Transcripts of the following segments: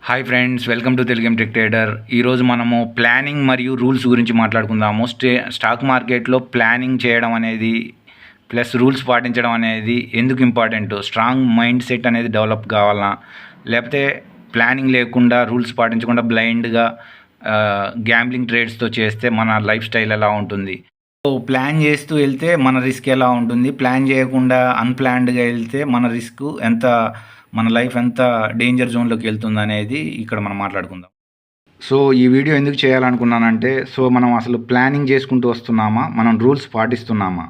Hi friends, welcome to Telugu tech trader. ఈరోజు మనము planning మరియు రూల్స్ గురించి మాట్లాడుకుందాము. స్టాక్ మార్కెట్లో ప్లానింగ్ చేయడం అనేది ప్లస్ రూల్స్ పాటించడం అనేది ఎందుకు ఇంపార్టెంట్, స్ట్రాంగ్ మైండ్ సెట్ అనేది డెవలప్ కావాలా, లేకపోతే ప్లానింగ్ లేకుండా రూల్స్ పాటించకుండా బ్లైండ్గా గ్యాంబ్లింగ్ ట్రేడ్స్తో చేస్తే మన లైఫ్ స్టైల్ ఎలా ఉంటుంది. సో ప్లాన్ చేస్తూ వెళ్తే మన రిస్క్ ఎలా ఉంటుంది, ప్లాన్ చేయకుండా అన్ప్లాన్డ్గా వెళ్తే మన రిస్క్ ఎంత, మన లైఫ్ ఎంత డేంజర్ జోన్లోకి వెళ్తుంది అనేది ఇక్కడ మనం మాట్లాడుకుందాం. సో ఈ వీడియో ఎందుకు చేయాలనుకున్నానంటే, సో మనం అసలు ప్లానింగ్ చేసుకుంటూ వస్తున్నామా, మనం రూల్స్ పాటిస్తున్నామా.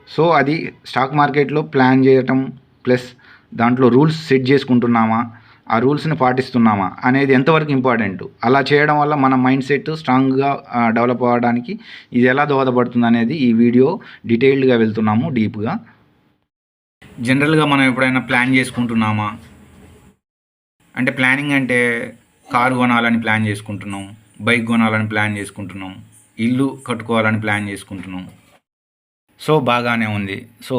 సో అది స్టాక్ మార్కెట్లో ప్లాన్ చేయటం ప్లస్ దాంట్లో రూల్స్ సెట్ చేసుకుంటున్నామా, ఆ రూల్స్ని పాటిస్తున్నామా అనేది ఎంతవరకు ఇంపార్టెంట్. అలా చేయడం వల్ల మన మైండ్ సెట్ స్ట్రాంగ్గా డెవలప్ అవ్వడానికి ఇది ఎలా దోహదపడుతుంది అనేది ఈ వీడియో డీటెయిల్డ్గా వెళ్తున్నాము, డీప్గా. జనరల్గా మనం ఎప్పుడైనా ప్లాన్ చేసుకుంటున్నామా అంటే, ప్లానింగ్ అంటే కారు కొనాలని ప్లాన్ చేసుకుంటున్నాం, బైక్ కొనాలని ప్లాన్ చేసుకుంటున్నాం, ఇల్లు కట్టుకోవాలని ప్లాన్ చేసుకుంటున్నాం. సో బాగానే ఉంది. సో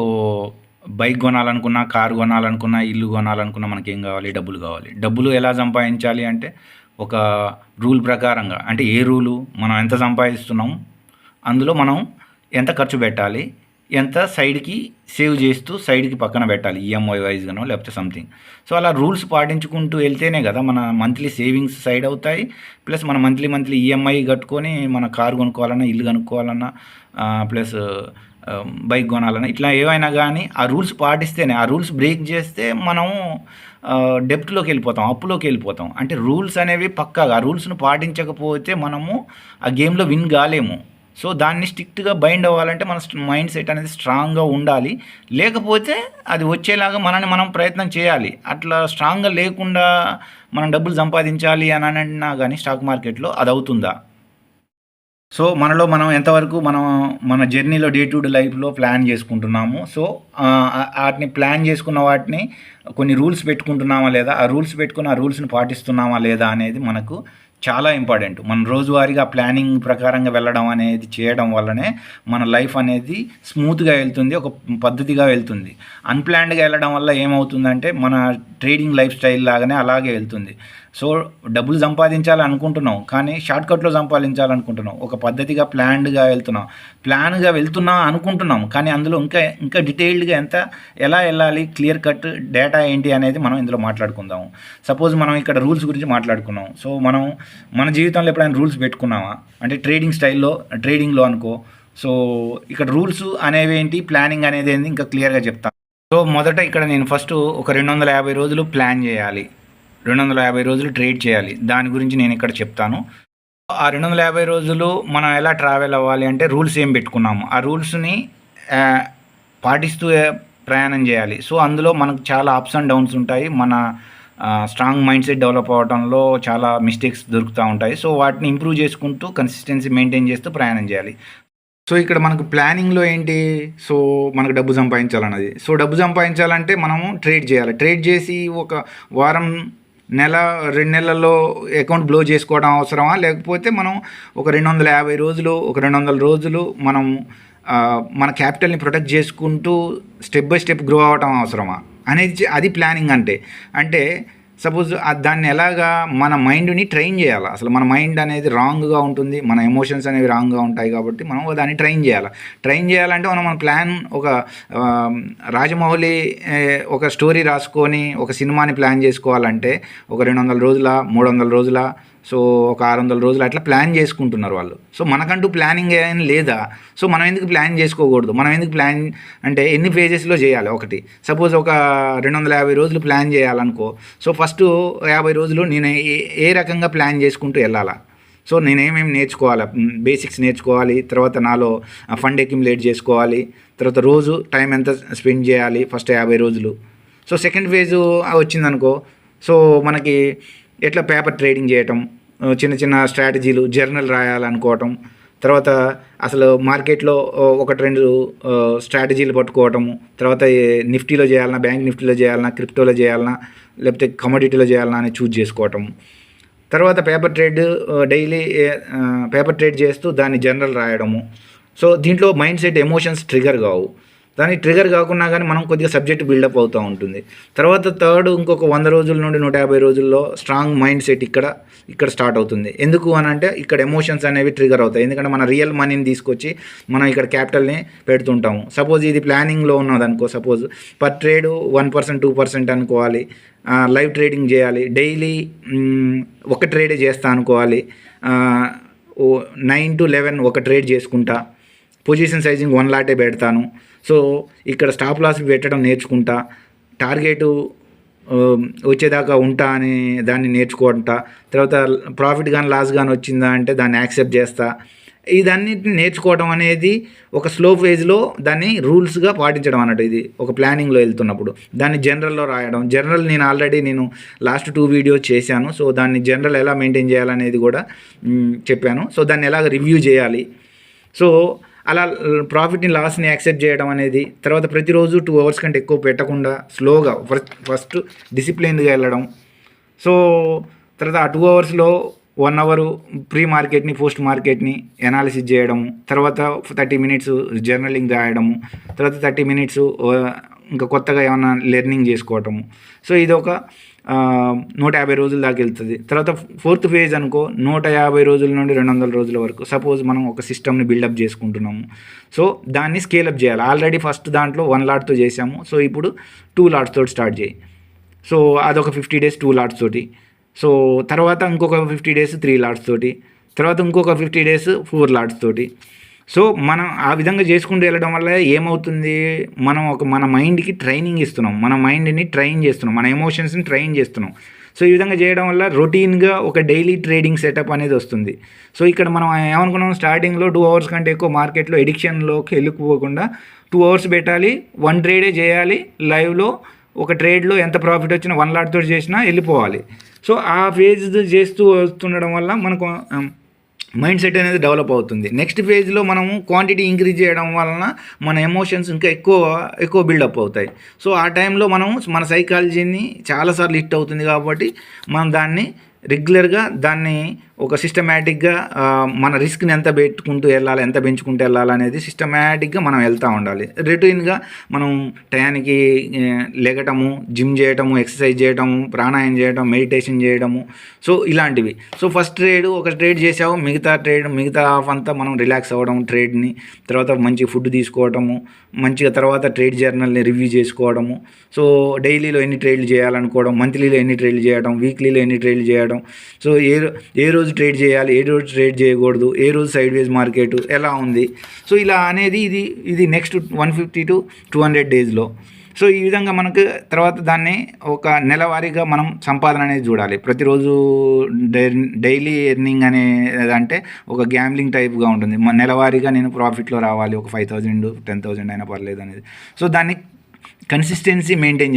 బైక్ కొనాలనుకున్నా, కారు కొనాలనుకున్నా, ఇల్లు కొనాలనుకున్నా మనకేం కావాలి, డబ్బులు కావాలి. డబ్బులు ఎలా సంపాదించాలి అంటే ఒక రూల్ ప్రకారంగా, అంటే ఏ రూలు, మనం ఎంత సంపాదిస్తున్నాం, అందులో మనం ఎంత ఖర్చు పెట్టాలి, ఎంత సైడ్కి సేవ్ చేస్తూ సైడ్కి పక్కన పెట్టాలి, ఈఎంఐ వైజ్గానో లేకపోతే సంథింగ్. సో అలా రూల్స్ పాటించుకుంటూ వెళ్తేనే కదా మన మంత్లీ సేవింగ్స్ సైడ్ అవుతాయి, ప్లస్ మన మంత్లీ ఈఎంఐ కట్టుకొని మన కారు కొనుక్కోవాలన్నా, ఇల్లు కొనుక్కోవాలన్నా, ప్లస్ బైక్ కొనాలన్నా, ఇట్లా ఏవైనా కానీ ఆ రూల్స్ పాటిస్తేనే. ఆ రూల్స్ బ్రేక్ చేస్తే మనం డెప్ట్లోకి వెళ్ళిపోతాం, అప్పులోకి వెళ్ళిపోతాం. అంటే రూల్స్ అనేవి పక్కాగా, ఆ రూల్స్ను పాటించకపోతే మనము ఆ గేమ్లో విన్ కాలేము. సో దాన్ని స్ట్రిక్ట్గా బైండ్ అవ్వాలంటే మన మైండ్ సెట్ అనేది స్ట్రాంగ్గా ఉండాలి. లేకపోతే అది వచ్చేలాగా మనల్ని మనం ప్రయత్నం చేయాలి. అట్లా స్ట్రాంగ్గా లేకుండా మనం డబ్బులు సంపాదించాలి అని అన్నా కానీ స్టాక్ మార్కెట్లో అది అవుతుందా? సో మనలో మనం ఎంతవరకు మన జర్నీలో డే టు డే లైఫ్లో ప్లాన్ చేసుకుంటున్నాము. సో వాటిని ప్లాన్ చేసుకున్న వాటిని కొన్ని రూల్స్ పెట్టుకుంటున్నామా లేదా, ఆ రూల్స్ పెట్టుకుని ఆ రూల్స్ని పాటిస్తున్నామా లేదా అనేది మనకు చాలా ఇంపార్టెంట్. మన రోజువారీగా ప్లానింగ్ ప్రకారంగా వెళ్ళడం అనేది చేయడం వల్లనే మన లైఫ్ అనేది స్మూత్గా వెళ్తుంది, ఒక పద్ధతిగా వెళ్తుంది. అన్ప్లాన్డ్గా వెళ్ళడం వల్ల ఏమవుతుందంటే మన ట్రేడింగ్ లైఫ్ స్టైల్ లాగానే అలాగే వెళ్తుంది. సో డబ్బులు సంపాదించాలి అనుకుంటున్నాం, కానీ షార్ట్కట్లో సంపాదించాలనుకుంటున్నాం. ఒక పద్ధతిగా ప్లాన్డ్గా వెళ్తున్నాం అనుకుంటున్నాం, కానీ అందులో ఇంకా డీటెయిల్డ్గా ఎలా వెళ్ళాలి, క్లియర్ కట్ డేటా ఏంటి అనేది మనం ఇందులో మాట్లాడుకుందాము. సపోజ్ మనం ఇక్కడ రూల్స్ గురించి మాట్లాడుకున్నాం. సో మనం మన జీవితంలో ఎప్పుడైనా రూల్స్ పెట్టుకున్నామా అంటే ట్రేడింగ్లో అనుకో. సో ఇక్కడ రూల్స్ అనేవి ఏంటి, ప్లానింగ్ అనేది ఏంటి, ఇంకా క్లియర్గా చెప్తాను. సో మొదట ఇక్కడ నేను ఫస్ట్ ఒక 250 రోజులు ప్లాన్ చేయాలి, 250 రోజులు ట్రేడ్ చేయాలి, దాని గురించి నేను ఇక్కడ చెప్తాను. ఆ 250 రోజులు మనం ఎలా ట్రావెల్ అవ్వాలి అంటే, రూల్స్ ఏం పెట్టుకున్నాము ఆ రూల్స్ని పాటిస్తూ ప్రయాణం చేయాలి. సో అందులో మనకు చాలా అప్స్ అండ్ డౌన్స్ ఉంటాయి. మన స్ట్రాంగ్ మైండ్ సెట్ డెవలప్ అవ్వడంలో చాలా మిస్టేక్స్ దొరుకుతూ ఉంటాయి. సో వాటిని ఇంప్రూవ్ చేసుకుంటూ కన్సిస్టెన్సీ మెయింటైన్ చేస్తూ ప్రయాణం చేయాలి. సో ఇక్కడ మనకు ప్లానింగ్లో ఏంటి, సో మనకు డబ్బు సంపాదించాలన్నది. సో డబ్బు సంపాదించాలంటే మనము ట్రేడ్ చేయాలి. ట్రేడ్ చేసి ఒక వారం, నెల, 2 నెలల్లో అకౌంట్ బ్లో చేసుకోవడం అవసరమా, లేకపోతే మనం ఒక 250 రోజులు, ఒక 200 రోజులు మనం మన క్యాపిటల్ని ప్రొటెక్ట్ చేసుకుంటూ స్టెప్ బై స్టెప్ గ్రో అవ్వటం అవసరమా అనేది, అది ప్లానింగ్ అంటే సపోజ్ దాన్ని ఎలాగా మన మైండ్ని ట్రైన్ చేయాలి. అసలు మన మైండ్ అనేది రాంగ్గా ఉంటుంది, మన ఎమోషన్స్ అనేవి రాంగ్గా ఉంటాయి, కాబట్టి మనం దాన్ని ట్రైన్ చేయాలంటే మన ప్లాన్, ఒక రాజమౌళి ఒక స్టోరీ రాసుకొని ఒక సినిమాని ప్లాన్ చేసుకోవాలంటే ఒక 200 రోజుల, 300 రోజుల, సో ఒక 600 రోజులు అట్లా ప్లాన్ చేసుకుంటున్నారు వాళ్ళు. సో మనకంటూ ప్లానింగ్ ఏం లేదా? సో మనం ఎందుకు ప్లాన్ చేసుకోకూడదు? మనం ఎందుకు ప్లాన్ అంటే ఎన్ని ఫేజెస్లో చేయాలి? ఒకటి, సపోజ్ ఒక 250 రోజులు ప్లాన్ చేయాలనుకో. సో ఫస్ట్ 50 రోజులు నేను ఏ రకంగా ప్లాన్ చేసుకుంటూ వెళ్ళాలా? సో నేనేమేమి నేర్చుకోవాలి, బేసిక్స్ నేర్చుకోవాలి, తర్వాత నాలో ఫండ్ అక్యుములేట్ చేసుకోవాలి, తర్వాత రోజు టైం ఎంత స్పెండ్ చేయాలి ఫస్ట్ 50 రోజులు. సో సెకండ్ ఫేజు వచ్చిందనుకో, సో మనకి ఎట్లా పేపర్ ట్రేడింగ్ చేయటం, చిన్న స్ట్రాటజీలు, జర్నల్ రాయాలనుకోవటం, తర్వాత అసలు మార్కెట్లో 1-2 స్ట్రాటజీలు పట్టుకోవటము, తర్వాత నిఫ్టీలో చేయాలన్నా, బ్యాంక్ నిఫ్టీలో చేయాలన్నా, క్రిప్టోలో చేయాలన్నా, లేకపోతే కమోడిటీలో చేయాలన్నా అని చూజ్ చేసుకోవటం. తర్వాత డైలీ పేపర్ ట్రేడ్ చేస్తూ దాన్ని జర్నల్ రాయడము. సో దీంట్లో మైండ్ సెట్, ఎమోషన్స్ ట్రిగర్ కావు. దానికి ట్రిగర్ కాకున్నా కానీ మనం కొద్దిగా సబ్జెక్ట్ బిల్డప్ అవుతూ ఉంటుంది. తర్వాత థర్డ్ ఇంకొక 100 రోజుల నుండి 150 రోజుల్లో స్ట్రాంగ్ మైండ్ సెట్ ఇక్కడ స్టార్ట్ అవుతుంది. ఎందుకు అని అంటే ఇక్కడ ఎమోషన్స్ అనేవి ట్రిగర్ అవుతాయి. ఎందుకంటే మన రియల్ మనీని తీసుకొచ్చి మనం ఇక్కడ క్యాపిటల్ని పెడుతుంటాము. సపోజ్ ఇది ప్లానింగ్లో ఉన్నదనుకో, సపోజ్ పర్ ట్రేడ్ 1% 2% అనుకోవాలి. లైవ్ ట్రేడింగ్ చేయాలి. డైలీ ఒక ట్రేడే చేస్తా అనుకోవాలి. 9 to 11 ఒక ట్రేడ్ చేసుకుంటా. పొజిషన్ సైజింగ్ 1 లాటే పెడతాను. సో ఇక్కడ స్టాప్ లాస్ పెట్టడం నేర్చుకుంటా. టార్గెట్ వచ్చేదాకా ఉంటా అని దాన్ని నేర్చుకుంటా. తర్వాత ప్రాఫిట్ కానీ లాస్ కానీ వచ్చిందా అంటే దాన్ని యాక్సెప్ట్ చేస్తా. ఇదన్నిటిని నేర్చుకోవడం అనేది ఒక స్లో ఫేజ్లో దాన్ని రూల్స్గా పాటించడం అన్నట్టు. ఇది ఒక ప్లానింగ్లో వెళ్తున్నప్పుడు దాన్ని జనరల్లో రాయడం. జనరల్ నేను ఆల్రెడీ లాస్ట్ 2 వీడియోస్ చేశాను. సో దాన్ని జనరల్ ఎలా మెయింటైన్ చేయాలనేది కూడా చెప్పాను. సో దాన్ని ఎలాగ రివ్యూ చేయాలి. సో అలా ప్రాఫిట్ని లాస్ని యాక్సెప్ట్ చేయడం అనేది. తర్వాత ప్రతిరోజు 2 hours కంటే ఎక్కువ పెట్టకుండా స్లోగా ఫస్ట్ డిసిప్లిన్గా వెళ్ళడం. సో తర్వాత ఆ 2 hours వన్ అవర్ ప్రీ మార్కెట్ని పోస్ట్ మార్కెట్ని ఎనాలిసిస్ చేయడము. తర్వాత 30 minutes జర్నలింగ్ రాయడము. తర్వాత 30 minutes ఇంకా కొత్తగా ఏమన్నా లెర్నింగ్ చేసుకోవటము. సో ఇది ఒక 150 రోజుల దాకా వెళ్తుంది. తర్వాత 4th phase అనుకో 150 రోజుల నుండి 200 రోజుల వరకు. సపోజ్ మనం ఒక సిస్టమ్ని బిల్డప్ చేసుకుంటున్నాము. సో దాన్ని స్కేలప్ చేయాలి. ఆల్రెడీ ఫస్ట్ దాంట్లో 1 lot చేసాము. సో ఇప్పుడు 2 lots తోటి స్టార్ట్ చేయి. సో అదొక 50 days 2 lots తోటి. సో తర్వాత ఇంకొక 50 days 3 lots తోటి. తర్వాత ఇంకొక 50 days 4 lots తోటి. సో మనం ఆ విధంగా చేసుకుంటూ వెళ్ళడం వల్ల ఏమవుతుంది, మనం మన మైండ్కి ట్రైనింగ్ ఇస్తున్నాం, మన మైండ్ని ట్రైన్ చేస్తున్నాం, మన ఎమోషన్స్ని ట్రైన్ చేస్తున్నాం. సో ఈ విధంగా చేయడం వల్ల రొటీన్గా ఒక డైలీ ట్రేడింగ్ సెటప్ అనేది వస్తుంది. సో ఇక్కడ మనం ఏమనుకున్నాం, స్టార్టింగ్లో 2 hours కంటే ఎక్కువ మార్కెట్లో ఎడిక్షన్లోకి వెళ్ళిపోకుండా 2 hours పెట్టాలి, 1 ట్రేడే చేయాలి. లైవ్లో ఒక ట్రేడ్లో ఎంత ప్రాఫిట్ వచ్చినా 1 lot తోటి చేసినా వెళ్ళిపోవాలి. సో ఆ ఫేజ్ చేస్తూ వస్తుండడం వల్ల మనకు మైండ్ సెట్ అనేది డెవలప్ అవుతుంది. నెక్స్ట్ ఫేజ్లో మనము క్వాంటిటీ ఇంక్రీజ్ చేయడం వలన మన ఎమోషన్స్ ఇంకా ఎక్కువ బిల్డప్ అవుతాయి. సో ఆ టైంలో మనం మన సైకాలజీని చాలాసార్లు హిట్ అవుతుంది కాబట్టి మనం దాన్ని రెగ్యులర్గా దాన్ని ఒక సిస్టమేటిక్గా మన రిస్క్ని ఎంత పెట్టుకుంటూ వెళ్ళాలి, ఎంత పెంచుకుంటూ వెళ్ళాలి అనేది సిస్టమేటిక్గా మనం వెళ్తూ ఉండాలి. రొటీన్గా మనం టయానికి లెగటము, జిమ్ చేయటము, ఎక్సర్సైజ్ చేయటము, ప్రాణాయామం చేయటం, మెడిటేషన్ చేయడము. సో ఇలాంటివి. సో ఫస్ట్ ఒక ట్రేడ్ చేసావు, మిగతా హాఫ్ అంతా మనం రిలాక్స్ అవ్వడం ట్రేడ్ని. తర్వాత మంచి ఫుడ్ తీసుకోవటము, మంచిగా తర్వాత ట్రేడ్ జర్నల్ని రివ్యూ చేసుకోవడము. సో డైలీలో ఎన్ని ట్రేడ్లు చేయాలనుకోవడం, మంత్లీలో ఎన్ని ట్రేడ్లు చేయడం, వీక్లీలో ఎన్ని ట్రేడ్లు చేయడం. సో ఏ రోజు ట్రేడ్ చేయాలి, ఏ రోజు ట్రేడ్ చేయకూడదు, ఏ రోజు సైడ్ వేస్ మార్కెట్ ఎలా ఉంది. సో ఇలా అనేది ఇది నెక్స్ట్ 150 to 200 daysలో. సో ఈ విధంగా మనకు తర్వాత దాన్ని ఒక నెలవారీగా మనం సంపాదన అనేది చూడాలి. ప్రతిరోజు డైలీ ఎర్నింగ్ అనేది అంటే ఒక గ్యాంబ్లింగ్ టైప్గా ఉంటుంది. నెలవారీగా నేను ప్రాఫిట్లో రావాలి, ఒక 5,000 10,000 అయినా పర్లేదు అనేది. సో దాన్ని కన్సిస్టెన్సీ మెయింటైన్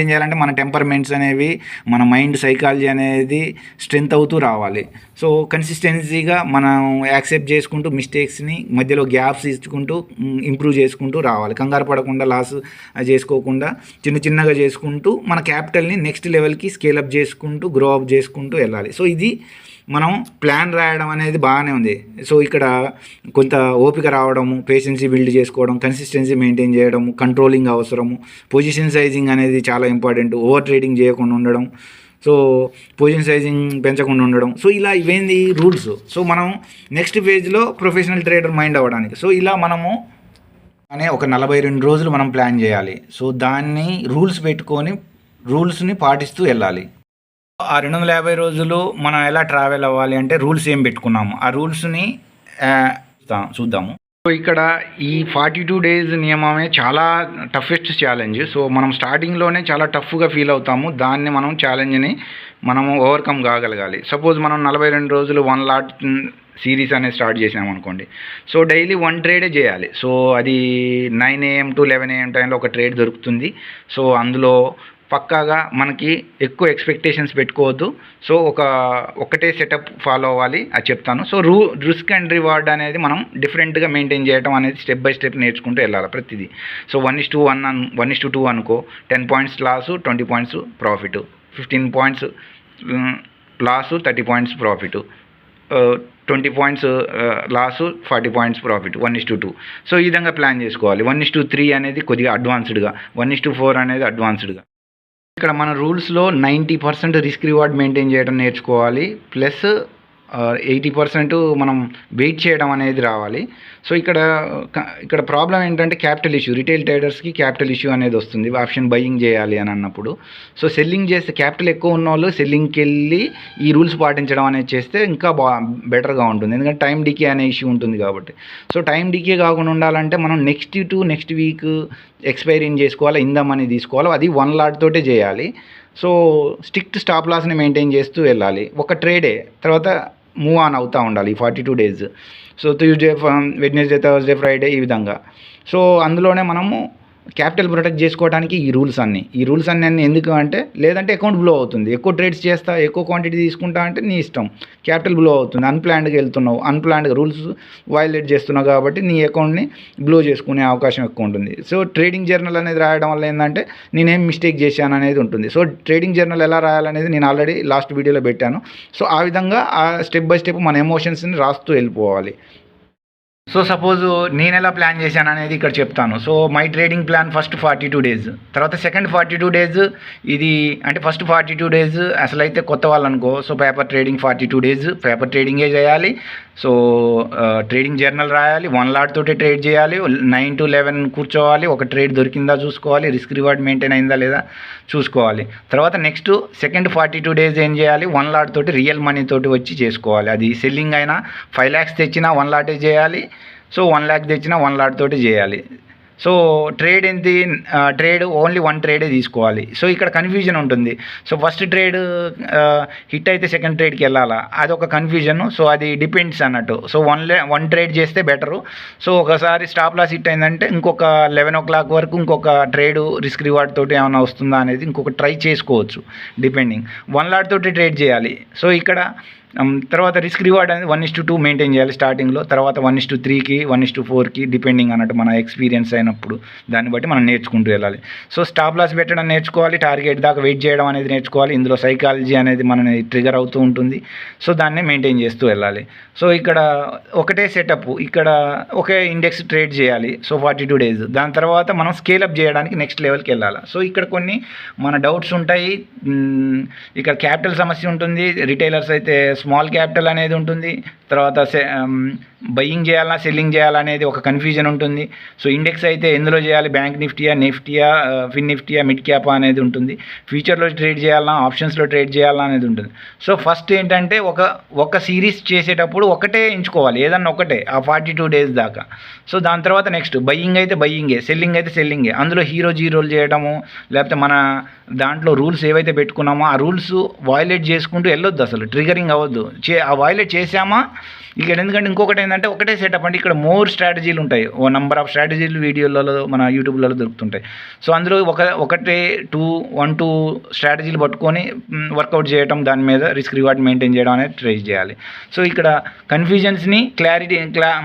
చేయాలంటే మన టెంపర్మెంట్స్ అనేవి, మన మైండ్ సైకాలజీ అనేది స్ట్రెంత్ అవుతూ రావాలి. సో కన్సిస్టెన్సీగా మనం యాక్సెప్ట్ చేసుకుంటూ మిస్టేక్స్ని మధ్యలో గ్యాప్స్ ఇచ్చుకుంటూ ఇంప్రూవ్ చేసుకుంటూ రావాలి. కంగారు పడకుండా, లాస్ చేసుకోకుండా చిన్నగా చేసుకుంటూ మన క్యాపిటల్ని నెక్స్ట్ లెవెల్కి స్కేలప్ చేసుకుంటూ గ్రో అప్ చేసుకుంటూ వెళ్ళాలి. సో ఇది మనం ప్లాన్ రాయడం అనేది బాగానే ఉంది. సో ఇక్కడ కొంత ఓపిక రావడము, పేషెన్సీ బిల్డ్ చేసుకోవడం, కన్సిస్టెన్సీ మెయింటైన్ చేయడము, కంట్రోలింగ్ అవసరము, పొజిషన్ సైజింగ్ అనేది చాలా ఇంపార్టెంట్. ఓవర్ ట్రేడింగ్ చేయకుండా ఉండడం, సో పొజిషన్ సైజింగ్ పెంచకుండా ఉండడం. సో ఇలా ఇవేంది రూల్స్. సో మనం నెక్స్ట్ ఫేజ్లో ప్రొఫెషనల్ ట్రేడర్ మైండ్ అవ్వడానికి. సో ఇలా మనము ఒక 42 రోజులు మనం ప్లాన్ చేయాలి. సో దాన్ని రూల్స్ పెట్టుకొని రూల్స్ని పాటిస్తూ వెళ్ళాలి. ఆ 250 రోజులు మనం ఎలా ట్రావెల్ అవ్వాలి అంటే రూల్స్ ఏం పెట్టుకున్నాము, ఆ రూల్స్ని చూద్దాము. సో ఇక్కడ ఈ 42 days నియమమే చాలా టఫెస్ట్ ఛాలెంజ్. సో మనం స్టార్టింగ్లోనే చాలా టఫ్గా ఫీల్ అవుతాము. దాన్ని మనం ఛాలెంజ్ని మనము ఓవర్కమ్ కాగలగాలి. సపోజ్ మనం 42 రోజులు 1 lot సిరీస్ అనేది స్టార్ట్ చేసామనుకోండి. సో డైలీ 1 ట్రేడే చేయాలి. సో అది 9 AM to 11 AM టైంలో ఒక ట్రేడ్ దొరుకుతుంది. సో అందులో పక్కాగా మనకి ఎక్కువ ఎక్స్పెక్టేషన్స్ పెట్టుకోవద్దు. సో ఒకటే సెటప్ ఫాలో అవ్వాలి, అది చెప్తాను. సో రిస్క్ అండ్ రివార్డ్ అనేది మనం డిఫరెంట్గా మెయింటైన్ చేయడం అనేది స్టెప్ బై స్టెప్ నేర్చుకుంటూ వెళ్ళాలి ప్రతిదీ. సో 1:1 1:2 అనుకో, 10 points loss, 20 points profit, 15 points loss, 30 points profit. 20 points loss, 40 points profit, 1:2. So ఈ విధంగా ప్లాన్ చేసుకోవాలి. 1:3 అనేది కొద్దిగా అడ్వాన్స్డ్గా, 1:4 అనేది అడ్వాన్స్డ్గా. ఇక్కడ మన రూల్స్లో 90% రిస్క్ రివార్డ్ మెయింటైన్ చేయడం నేర్చుకోవాలి, ప్లస్ 80% మనం వెయిట్ చేయడం అనేది రావాలి. సో ఇక్కడ ప్రాబ్లం ఏంటంటే క్యాపిటల్ ఇష్యూ, రిటైల్ ట్రేడర్స్కి క్యాపిటల్ ఇష్యూ అనేది వస్తుంది ఆప్షన్ బయింగ్ చేయాలి అని అన్నప్పుడు. సో సెల్లింగ్ చేస్తే క్యాపిటల్ ఎక్కువ ఉన్న వాళ్ళు సెల్లింగ్కి వెళ్ళి ఈ రూల్స్ పాటించడం అనేది చేస్తే ఇంకా బెటర్గా ఉంటుంది, ఎందుకంటే టైం డికే అనే ఇష్యూ ఉంటుంది కాబట్టి. సో టైం డికే కాకుండా ఉండాలంటే మనం నెక్స్ట్ వీక్ ఎక్స్పైరీని చేసుకోవాలి, ఇన్ ద మనీ తీసుకోవాలి, అది 1 లాట్ తోటే చేయాలి. సో స్ట్రిక్ట్ స్టాప్ లాస్ని మెయింటైన్ చేస్తూ వెళ్ళాలి. ఒక ట్రేడే తర్వాత మూవ్ ఆన్ అవుతూ ఉండాలి 42 days. So Tuesday, Wednesday, Thursday, Friday ఈ విధంగా. సో అందులోనే మనము క్యాపిటల్ ప్రొటెక్ట్ చేసుకోవడానికి ఈ రూల్స్ అన్నీ ఎందుకు అంటే, లేదంటే అకౌంట్ బ్లో అవుతుంది. ఎక్కువ ట్రేడ్స్ చేస్తా, ఎక్కువ క్వాంటిటీ తీసుకుంటా అంటే నీ ఇష్టం, క్యాపిటల్ బ్లో అవుతుంది. అన్ప్లాన్డ్గా వెళ్తున్నావు, అన్ప్లాన్డ్గా రూల్స్ వైలేట్ చేస్తున్నావు కాబట్టి నీ అకౌంట్ని బ్లో చేసుకునే అవకాశం ఎక్కువ ఉంటుంది. సో ట్రేడింగ్ జర్నల్ అనేది రాయడం వల్ల ఏంటంటే నేనేం మిస్టేక్ చేశాను అనేది ఉంటుంది. సో ట్రేడింగ్ జర్నల్ ఎలా రాయాలనేది నేను ఆల్రెడీ లాస్ట్ వీడియోలో పెట్టాను. సో ఆ విధంగా స్టెప్ బై స్టెప్ మన ఎమోషన్స్ని రాస్తూ వెళ్ళిపోవాలి. సో సపోజ్ నేను ఎలా ప్లాన్ చేశాను అనేది ఇక్కడ చెప్తాను. So my trading plan first 42 days, తర్వాత సెకండ్ 42 డేస్. ఇది అంటే ఫస్ట్ 42 డేస్ అసలు అయితే కొత్త వాళ్ళు అనుకో, so paper trading 42 days paper ట్రేడింగే చేయాలి. సో ట్రేడింగ్ జర్నల్ రాయాలి, 1 లాట్ తోటి ట్రేడ్ చేయాలి, 9 to 11 కూర్చోవాలి, ఒక ట్రేడ్ దొరికిందా చూసుకోవాలి, రిస్క్ రివార్డ్ మెయింటైన్ అయిందా లేదా చూసుకోవాలి. తర్వాత నెక్స్ట్ సెకండ్ 42 డేస్ ఏం చేయాలి, 1 లాట్ తోటి రియల్ మనీ తోటి వచ్చి చేసుకోవాలి. అది సెల్లింగ్ అయినా 5 lakhs తెచ్చినా 1 లాటే చేయాలి, సో 1 lakh తెచ్చినా 1 లాట్ తోటి చేయాలి. సో ట్రేడ్ ఓన్లీ 1 ట్రేడే తీసుకోవాలి. సో ఇక్కడ కన్ఫ్యూజన్ ఉంటుంది. సో ఫస్ట్ ట్రేడ్ హిట్ అయితే సెకండ్ ట్రేడ్కి వెళ్ళాలా, అదొక కన్ఫ్యూజన్. సో అది డిపెండ్స్ అన్నట్టు. సో 1 ట్రేడ్ చేస్తే బెటరు. సో ఒకసారి స్టాప్ లాస్ హిట్ అయిందంటే ఇంకొక 11 o'clock వరకు ఇంకొక ట్రేడ్ రిస్క్ రివార్డ్ తోటి ఏమైనా వస్తుందా అనేది ఇంకొక ట్రై చేసుకోవచ్చు, డిపెండింగ్. 1 లాట్ తోటి ట్రేడ్ చేయాలి. సో ఇక్కడ తర్వాత రిస్క్ రివార్డ్ అనేది 1:2 మెయింటైన్ చేయాలి స్టార్టింగ్లో, తర్వాత 1:3కి 1:4కి డిపెండింగ్ అన్నట్టు మన ఎక్స్పీరియన్స్ అయినప్పుడు దాన్ని బట్టి మనం నేర్చుకుంటూ వెళ్ళాలి. సో స్టాప్ లాస్ పెట్టడం నేర్చుకోవాలి, టార్గెట్ దాకా వెయిట్ చేయడం అనేది నేర్చుకోవాలి. ఇందులో సైకాలజీ అనేది మనని ట్రిగర్ అవుతూ ఉంటుంది. సో దాన్ని మెయింటైన్ చేస్తూ వెళ్ళాలి. సో ఇక్కడ ఒకటే సెటప్, ఇక్కడ ఒకే ఇండెక్స్ ట్రేడ్ చేయాలి. సో 42 డేస్, దాని తర్వాత మనం స్కేలప్ చేయడానికి నెక్స్ట్ లెవెల్కి వెళ్ళాలి. సో ఇక్కడ కొన్ని మన డౌట్స్ ఉంటాయి. ఇక్కడ క్యాపిటల్ సమస్య ఉంటుంది, రిటైలర్స్ అయితే స్మాల్ క్యాపిటల్ అనేది ఉంటుంది. తర్వాత బయింగ్ చేయాలా సెల్లింగ్ చేయాలనేది ఒక కన్ఫ్యూజన్ ఉంటుంది. సో ఇండెక్స్ అయితే ఎందులో చేయాలి, బ్యాంక్ నిఫ్టీయా, ఫిన్ నిఫ్టీయా, మిడ్ క్యాప్ అనేది ఉంటుంది. ఫ్యూచర్లో ట్రేడ్ చేయాలా, ఆప్షన్స్లో ట్రేడ్ చేయాలా అనేది ఉంటుంది. సో ఫస్ట్ ఏంటంటే ఒక సిరీస్ చేసేటప్పుడు ఒకటే ఎంచుకోవాలి, ఏదన్నా ఒకటే ఆ 42 డేస్ దాకా. సో దాని తర్వాత నెక్స్ట్ బయింగ్ అయితే బయింగే, సెల్లింగ్ అయితే సెల్లింగే. అందులో హీరో జీరోలు చేయడము, లేకపోతే మన దాంట్లో రూల్స్ ఏవైతే పెట్టుకున్నామో ఆ రూల్స్ వైలేట్ చేసుకుంటూ వెళ్ళొద్దు, అసలు ట్రిగరింగ్ అవ్వద్దు. ఆ వైలేట్ చేసామా ఇక్కడ, ఎందుకంటే ఇంకొకటి ఏంటంటే ఒకటే సెటప్ అంటే ఇక్కడ మోర్ స్ట్రాటజీలు ఉంటాయి, ఓ నెంబర్ ఆఫ్ స్ట్రాటజీలు వీడియోలలో మన యూట్యూబ్లలో దొరుకుతుంటాయి. సో అందులో ఒకటే 1-2 స్ట్రాటజీలు పట్టుకొని వర్కౌట్ చేయడం, దాని మీద రిస్క్ రివార్డ్ మెయింటైన్ చేయడం అనేది ట్రై చేయాలి. సో ఇక్కడ కన్ఫ్యూజన్స్ని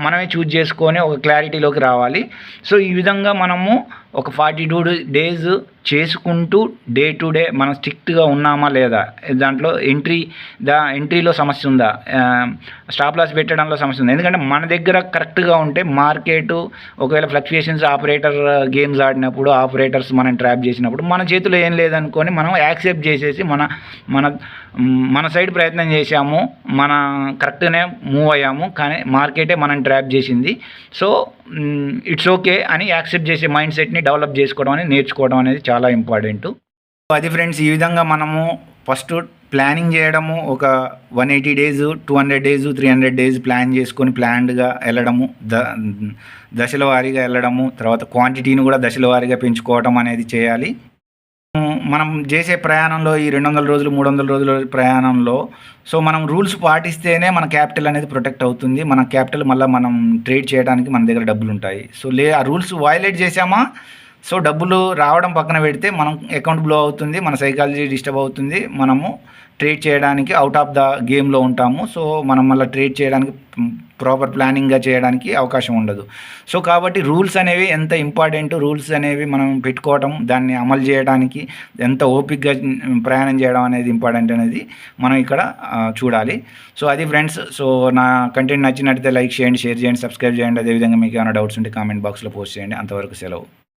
మనమే చూజ్ చేసుకొని ఒక క్లారిటీలోకి రావాలి. సో ఈ విధంగా మనము ఒక 42 డేస్ చేసుకుంటూ డే టు డే మనం స్ట్రిక్ట్గా ఉన్నామా లేదా, దాంట్లో ఎంట్రీలో సమస్య ఉందా, స్టాప్ లాస్ పెట్టడంలో సమస్య ఉందా. ఎందుకంటే మన దగ్గర కరెక్ట్గా ఉంటే మార్కెట్ ఒకవేళ ఫ్లక్చుయేషన్స్ ఆపరేటర్ గేమ్స్ ఆడినప్పుడు, ఆపరేటర్స్ మనం ట్రాప్ చేసినప్పుడు మన చేతిలో ఏం లేదనుకొని మనం యాక్సెప్ట్ చేసేసి మన సైడ్ ప్రయత్నం చేశాము, మన కరెక్ట్గానే మూవ్ అయ్యాము, కానీ మార్కెటే మనం ట్రాప్ చేసింది. సో ఇట్స్ ఓకే అని యాక్సెప్ట్ చేసే మైండ్ సెట్ని డెవలప్ చేసుకోవడం అనేది నేర్చుకోవడం అనేది చాలా ఇంపార్టెంట్. అది ఫ్రెండ్స్, ఈ విధంగా మనము ఫస్ట్ ప్లానింగ్ చేయడము, ఒక 180 డేస్, 200 డేస్, 300 డేస్ ప్లాన్ చేసుకొని ప్లాన్డ్గా వెళ్ళడము, దశల వారీగా వెళ్ళడము, తర్వాత క్వాంటిటీని కూడా దశల వారీగా పెంచుకోవడం అనేది చేయాలి. మనం చేసే ప్రయాణంలో ఈ 200 రోజులు 300 రోజుల ప్రయాణంలో సో మనం రూల్స్ పాటిస్తేనే మన క్యాపిటల్ అనేది ప్రొటెక్ట్ అవుతుంది. మన క్యాపిటల్ మళ్ళీ మనం ట్రేడ్ చేయడానికి మన దగ్గర డబ్బులు ఉంటాయి. సో ఆ రూల్స్ వయలేట్ చేసామా సో డబ్బులు రావడం పక్కన పెడితే మనం అకౌంట్ బ్లో అవుతుంది, మన సైకాలజీ డిస్టర్బ్ అవుతుంది, మనము ట్రేడ్ చేయడానికి అవుట్ ఆఫ్ ద గేమ్లో ఉంటాము. సో మనం మళ్ళీ ట్రేడ్ చేయడానికి ప్రాపర్ ప్లానింగ్గా చేయడానికి అవకాశం ఉండదు. సో కాబట్టి రూల్స్ అనేవి ఎంత ఇంపార్టెంట్, రూల్స్ అనేవి మనం పెట్టుకోవటం, దాన్ని అమలు చేయడానికి ఎంత ఓపికగా ప్రయాణం చేయడం అనేది ఇంపార్టెంట్ అనేది మనం ఇక్కడ చూడాలి. సో అది ఫ్రెండ్స్. సో నా కంటెంట్ నచ్చినట్లయితే లైక్ చేయండి, షేర్ చేయండి, సబ్స్క్రైబ్ చేయండి. అదేవిధంగా మీకు ఏమైనా డౌట్స్ ఉంటే కామెంట్ బాక్స్లో పోస్ట్ చేయండి. అంతవరకు సెలవు.